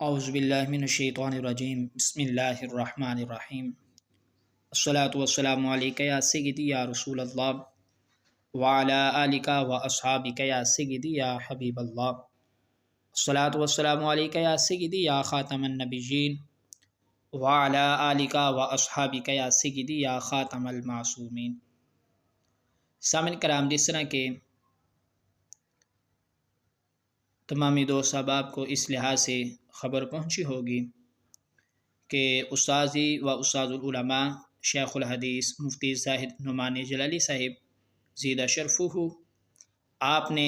اعوذ باللہ من الشیطان الرجیم بسم اللہ الرحمن الرحیم الصلاۃ والسلام علیک یا سیدی یا رسول اللہ وعلی آلک و اصحابک یا سیدی یا حبیب اللہ الصلاۃ والسلام علیک یا سیدی یا خاتم النبیین وعلی آلک و اصحابک یا سیدی یا خاتم المعصومین۔ سامعین کرام، جس طرح کے تمامی دوست احباب کو اس لحاظ سے خبر پہنچی ہوگی کہ استاذی و استاذ العلماء شیخ الحدیث مفتی زاہد نعمانی جلالی صاحب زیدہ شرفہ، آپ نے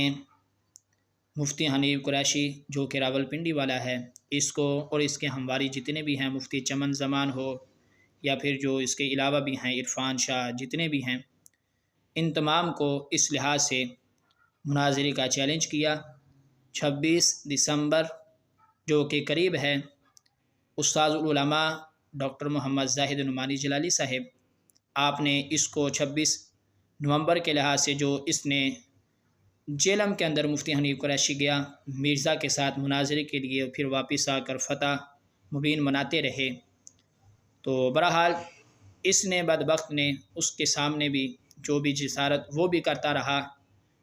مفتی حنیف قریشی جو کہ راولپنڈی والا ہے، اس کو اور اس کے ہمواری جتنے بھی ہیں، مفتی چمن زمان ہو یا پھر جو اس کے علاوہ بھی ہیں عرفان شاہ، جتنے بھی ہیں، ان تمام کو اس لحاظ سے مناظرے کا چیلنج کیا۔ 26 دسمبر جو کہ قریب ہے، استاذ العلماء ڈاکٹر محمد زاہد نعمانی جلالی صاحب، آپ نے اس کو 26 نومبر کے لحاظ سے جو اس نے جیلم کے اندر مفتی حنیف قریشی گیا مرزا کے ساتھ مناظرے کے لیے، پھر واپس آ کر فتح مبین مناتے رہے، تو بہرحال اس نے بدبخت نے اس کے سامنے بھی جو بھی جسارت وہ بھی کرتا رہا،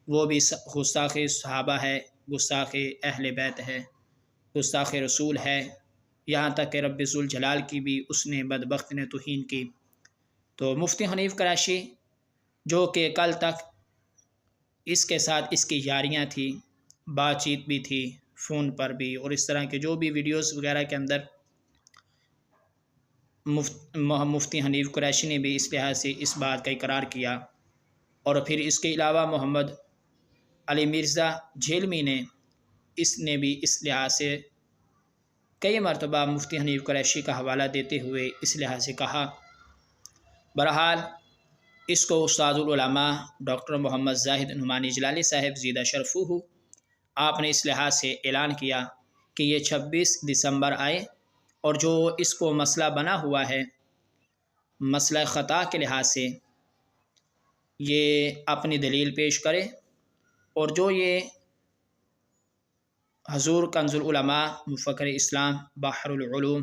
وہ بھی گستاخ صحابہ ہے، گستاخ اہل بیت ہے، گستاخ رسول ہے، یہاں تک کہ رب ذوالجلال کی بھی اس نے بدبخت نے توہین کی۔ تو مفتی حنیف قریشی جو کہ کل تک اس کے ساتھ اس کی یاریاں تھی، بات چیت بھی تھی فون پر بھی، اور اس طرح کے جو بھی ویڈیوز وغیرہ کے اندر مفتی حنیف قریشی نے بھی اس لحاظ سے اس بات کا اقرار کیا، اور پھر اس کے علاوہ محمد علی مرزا جھیلمی نے اس نے بھی اس لحاظ سے کئی مرتبہ مفتی حنیف قریشی کا حوالہ دیتے ہوئے اس لحاظ سے کہا۔ بہرحال اس کو استاذ العلماء ڈاکٹر محمد زاہد نعمانی جلالی صاحب زیدہ شرفہ، آپ نے اس لحاظ سے اعلان کیا کہ یہ 26 دسمبر آئے، اور جو اس کو مسئلہ بنا ہوا ہے، مسئلہ خطا کے لحاظ سے یہ اپنی دلیل پیش کرے، اور جو یہ حضور کنز العلماء مفکر اسلام بحر العلوم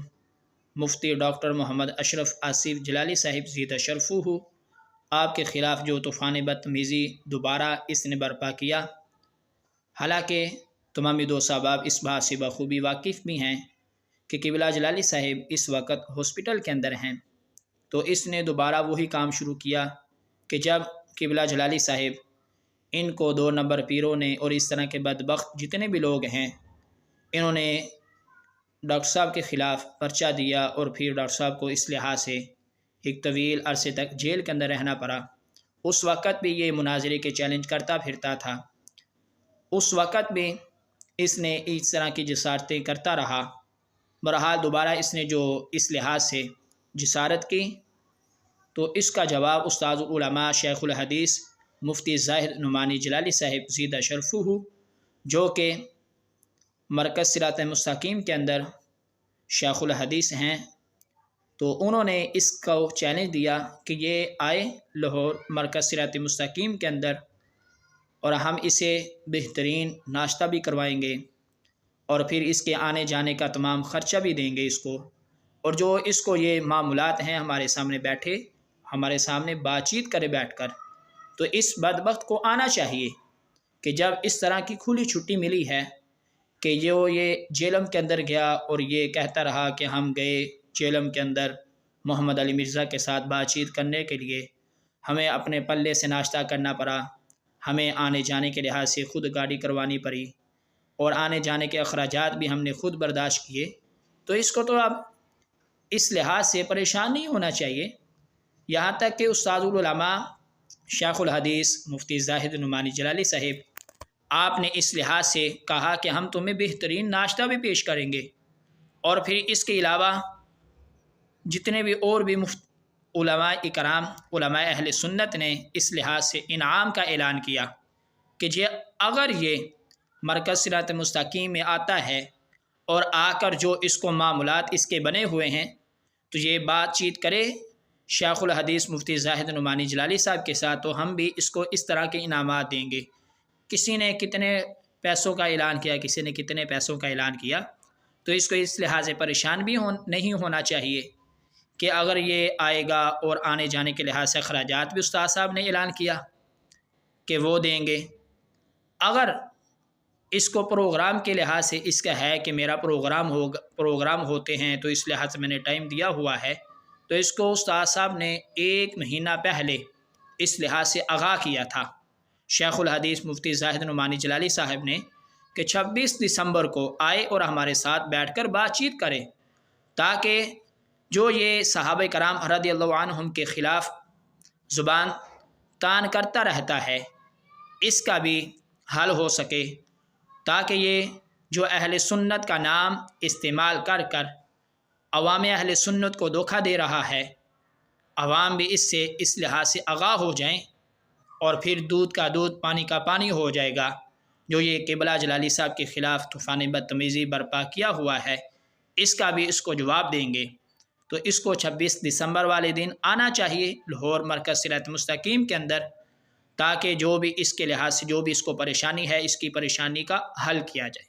مفتی ڈاکٹر محمد اشرف آصف جلالی صاحب زیدہ شرفہ، آپ کے خلاف جو طوفان بدتمیزی دوبارہ اس نے برپا کیا، حالانکہ تمامی دوست احباب اس بات سے بخوبی واقف بھی ہیں کہ قبلہ جلالی صاحب اس وقت ہاسپٹل کے اندر ہیں، تو اس نے دوبارہ وہی کام شروع کیا کہ جب قبلہ جلالی صاحب ان کو 2 نمبر پیروں نے اور اس طرح کے بدبخت جتنے بھی لوگ ہیں، انہوں نے ڈاکٹر صاحب کے خلاف پرچہ دیا، اور پھر ڈاکٹر صاحب کو اس لحاظ سے ایک طویل عرصے تک جیل کے اندر رہنا پڑا۔ اس وقت بھی یہ مناظرے کے چیلنج کرتا پھرتا تھا، اس وقت بھی اس نے اس طرح کی جسارتیں کرتا رہا۔ بہرحال دوبارہ اس نے جو اس لحاظ سے جسارت کی، تو اس کا جواب استاذ العلماء شیخ الحدیث مفتی زاہد نعمانی جلالی صاحب زیدہ شرفہ، جو کہ مرکز صراط مستقیم کے اندر شیخ الحدیث ہیں، تو انہوں نے اس کو چیلنج دیا کہ یہ آئے لاہور مرکز صراط مستقیم کے اندر، اور ہم اسے بہترین ناشتہ بھی کروائیں گے، اور پھر اس کے آنے جانے کا تمام خرچہ بھی دیں گے اس کو، اور جو اس کو یہ معاملات ہیں ہمارے سامنے بیٹھے، ہمارے سامنے بات چیت کرے بیٹھ کر، تو اس بدبخت کو آنا چاہیے کہ جب اس طرح کی کھلی چھٹی ملی ہے کہ یہ جیلم کے اندر گیا اور یہ کہتا رہا کہ ہم گئے جیلم کے اندر محمد علی مرزا کے ساتھ بات چیت کرنے کے لیے، ہمیں اپنے پلے سے ناشتہ کرنا پڑا، ہمیں آنے جانے کے لحاظ سے خود گاڑی کروانی پڑی، اور آنے جانے کے اخراجات بھی ہم نے خود برداشت کیے، تو اس کو تو اب اس لحاظ سے پریشان نہیں ہونا چاہیے۔ یہاں تک کہ استاذ العلماء شیخ الحدیث مفتی زاہد نعمانی جلالی صاحب، آپ نے اس لحاظ سے کہا کہ ہم تمہیں بہترین ناشتہ بھی پیش کریں گے، اور پھر اس کے علاوہ جتنے بھی اور بھی علماء اکرام علماء اہل سنت نے اس لحاظ سے انعام کا اعلان کیا کہ اگر یہ مرکز صراط مستقیم میں آتا ہے اور آ کر جو اس کو معاملات اس کے بنے ہوئے ہیں، تو یہ بات چیت کرے شیخ الحدیث مفتی زاہد نعمانی جلالی صاحب کے ساتھ، تو ہم بھی اس کو اس طرح کے انعامات دیں گے۔ کسی نے کتنے پیسوں کا اعلان کیا، کسی نے کتنے پیسوں کا اعلان کیا، تو اس کو اس لحاظ سے پریشان بھی نہیں ہونا چاہیے کہ اگر یہ آئے گا، اور آنے جانے کے لحاظ سے اخراجات بھی استاد صاحب نے اعلان کیا کہ وہ دیں گے۔ اگر اس کو پروگرام کے لحاظ سے اس کا ہے کہ میرا پروگرام ہوتے ہیں تو اس لحاظ سے میں نے ٹائم دیا ہوا ہے، تو اس کو استاد صاحب نے 1 مہینہ پہلے اس لحاظ سے آگاہ کیا تھا شیخ الحدیث مفتی زاہد نعمانی جلالی صاحب نے کہ 26 دسمبر کو آئے اور ہمارے ساتھ بیٹھ کر بات چیت کرے، تاکہ جو یہ صحابہ کرام رضی اللہ عنہم کے خلاف زبان تان کرتا رہتا ہے اس کا بھی حل ہو سکے، تاکہ یہ جو اہل سنت کا نام استعمال کر کر عوام اہل سنت کو دھوکہ دے رہا ہے، عوام بھی اس سے اس لحاظ سے آگاہ ہو جائیں، اور پھر دودھ کا دودھ پانی کا پانی ہو جائے گا۔ جو یہ قبلہ جلالی صاحب کے خلاف طوفان بدتمیزی برپا کیا ہوا ہے، اس کا بھی اس کو جواب دیں گے۔ تو اس کو 26 دسمبر والے دن آنا چاہیے لاہور مرکز صراط مستقیم کے اندر، تاکہ جو بھی اس کے لحاظ سے جو بھی اس کو پریشانی ہے اس کی پریشانی کا حل کیا جائے۔